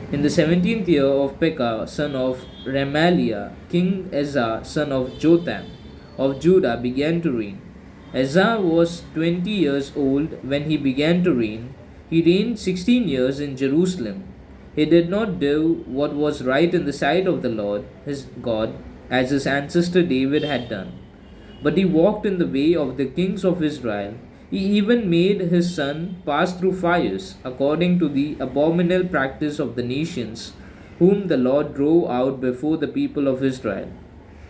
In the 17th year of Pekah, son of Remaliah, King Ezra, son of Jotham, of Judah, began to reign. Ezra was 20 years old when he began to reign. He reigned 16 years in Jerusalem. He did not do what was right in the sight of the Lord, his God, as his ancestor David had done. But he walked in the way of the kings of Israel. He even made his son pass through fires, according to the abominable practice of the nations, whom the Lord drove out before the people of Israel.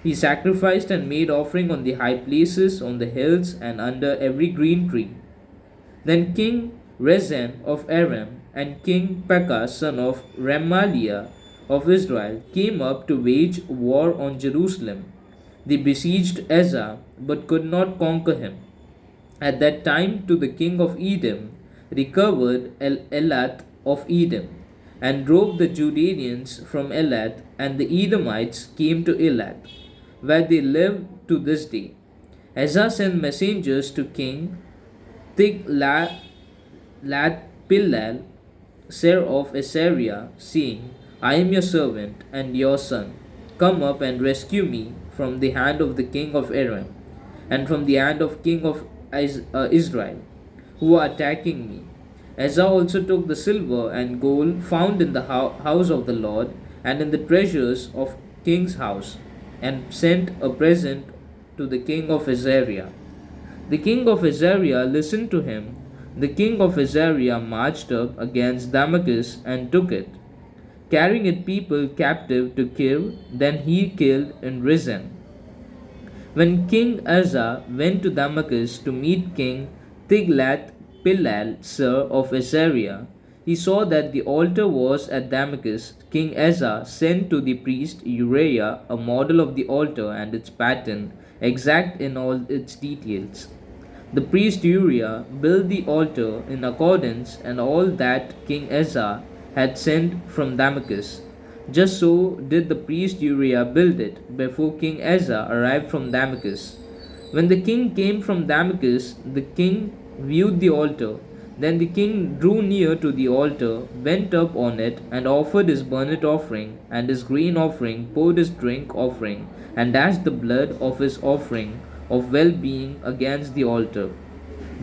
He sacrificed and made offering on the high places, on the hills, and under every green tree. Then King Rezin of Aram and King Pekah, son of Remaliah of Israel, came up to wage war on Jerusalem. They besieged Ezra, but could not conquer him. At that time, to the king of Edom recovered Elath of Edom, and drove the Judeans from Elath, and the Edomites came to Elath, where they live to this day. Ezra sent messengers to King Tiglath-Pileser of Assyria, saying, I am your servant and your son. Come up and rescue me from the hand of the king of Aram, and from the hand of king of Israel, who are attacking me. Ezra also took the silver and gold found in the house of the Lord and in the treasures of king's house, and sent a present to the king of Assyria. The king of Assyria listened to him. The king of Assyria marched up against Damascus and took it, carrying its people captive to kill. Then he killed in Rezin. When King Asa went to Damascus to meet King Tiglath-Pileser of Assyria, he saw that the altar was at Damascus. King Asa sent to the priest Uriah a model of the altar and its pattern, exact in all its details. The priest Uriah built the altar in accordance and all that King Asa had sent from Damascus. Just so did the priest Uriah build it before King Asa arrived from Damascus. When the king came from Damascus, the king viewed the altar. Then the king drew near to the altar, went up on it, and offered his burnt offering and his grain offering, poured his drink offering, and dashed the blood of his offering of well being against the altar.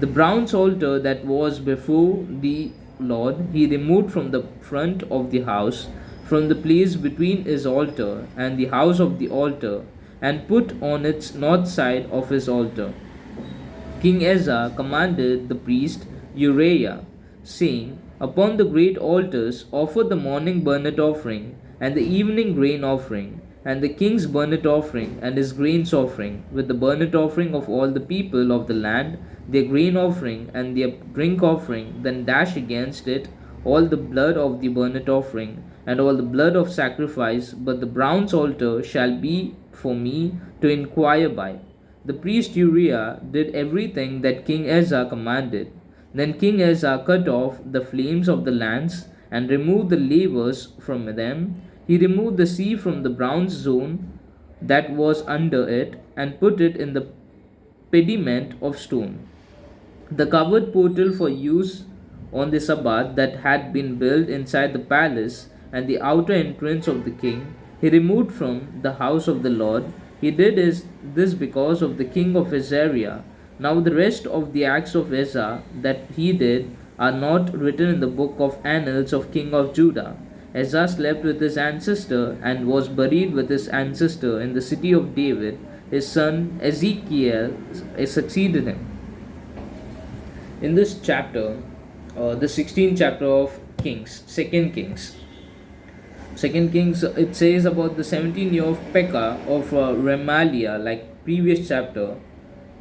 The bronze altar that was before the Lord he removed from the front of the house, from the place between his altar and the house of the altar, and put on its north side of his altar. King Asa commanded the priest Uriah, saying, Upon the great altars offer the morning burnt offering, and the evening grain offering, and the king's burnt offering, and his grain offering, with the burnt offering of all the people of the land, their grain offering, and their drink offering, then dash against it all the blood of the burnt offering, and all the blood of sacrifice, but the bronze altar shall be for me to inquire by. The priest Uriah did everything that King Asa commanded. Then King Asa cut off the flames of the lamps and removed the lavers from them. He removed the sea from the bronze zone that was under it and put it in the pediment of stone. The covered portal for use on the Sabbath that had been built inside the palace and the outer entrance of the king, he removed from the house of the Lord. He did this because of the king of Assyria. Now the rest of the acts of Asa that he did are not written in the book of annals of king of Judah. Asa slept with his ancestor and was buried with his ancestor in the city of David. His son Ezekiel succeeded him. In this chapter, the 16th chapter of Kings, 2nd Kings. 2nd Kings, it says about the 17th year of Pekah of Remaliah, like previous chapter,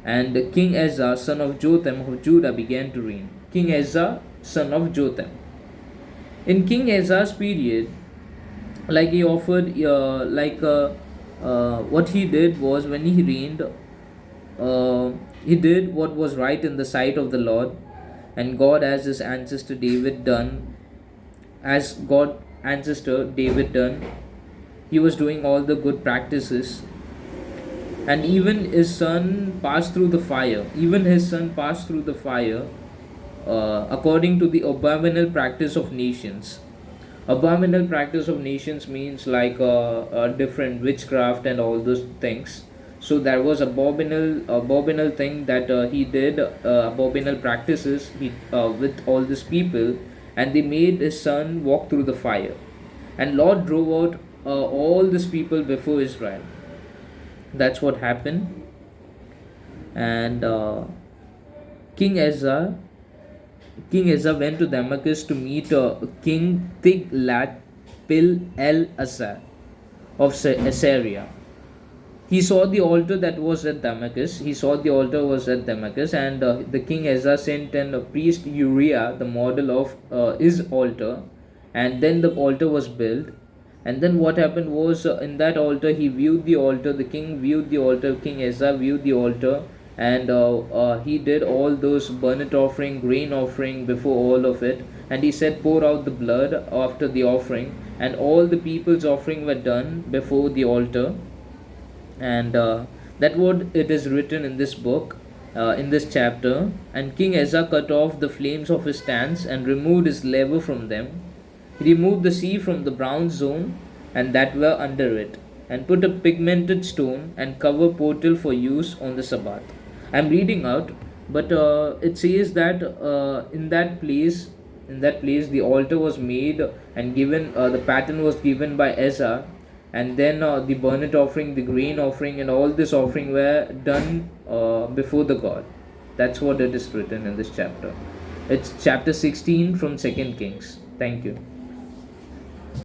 and King Asa, son of Jotham of Judah, began to reign. King Asa, son of Jotham. In King Asa's period, like he offered, what he did was when he reigned, he did what was right in the sight of the Lord, and God, as his ancestor David done, as God ancestor David done, he was doing all the good practices, and even his son passed through the fire. Even his son passed through the fire, according to the abominable practice of nations. Abominable practice of nations means like a different witchcraft and all those things. So there was abominable thing that he did, abominable practices with all these people, and they made his son walk through the fire, and Lord drove out all these people before Israel. That's what happened. And King Ezra King Ezra went to Damascus to meet King Tiglath-Pileser of Assyria. He saw the altar that was at Damascus. He saw the altar was at Damascus, and the king Ezra sent and priest Uriah, the model of his altar, and then the altar was built. And then what happened was, in that altar he viewed the altar. The king viewed the altar. King Ezra viewed the altar, and he did all those burnt offering, grain offering before all of it. And he said, "Pour out the blood after the offering." And all the people's offering were done before the altar, and that what it is written in this book, in this chapter. And King Ezra cut off the flames of his stands and removed his laver from them. He removed the sea from the bronze zone and that were under it, and put a pigmented stone and cover portal for use on the Sabbath. I'm reading out, but it says that in that place the altar was made and given. The pattern was given by Ezra, and then the burnt offering, the grain offering, and all this offering were done before the God. That's what it is written in this chapter. It's chapter 16 from 2nd Kings. Thank you.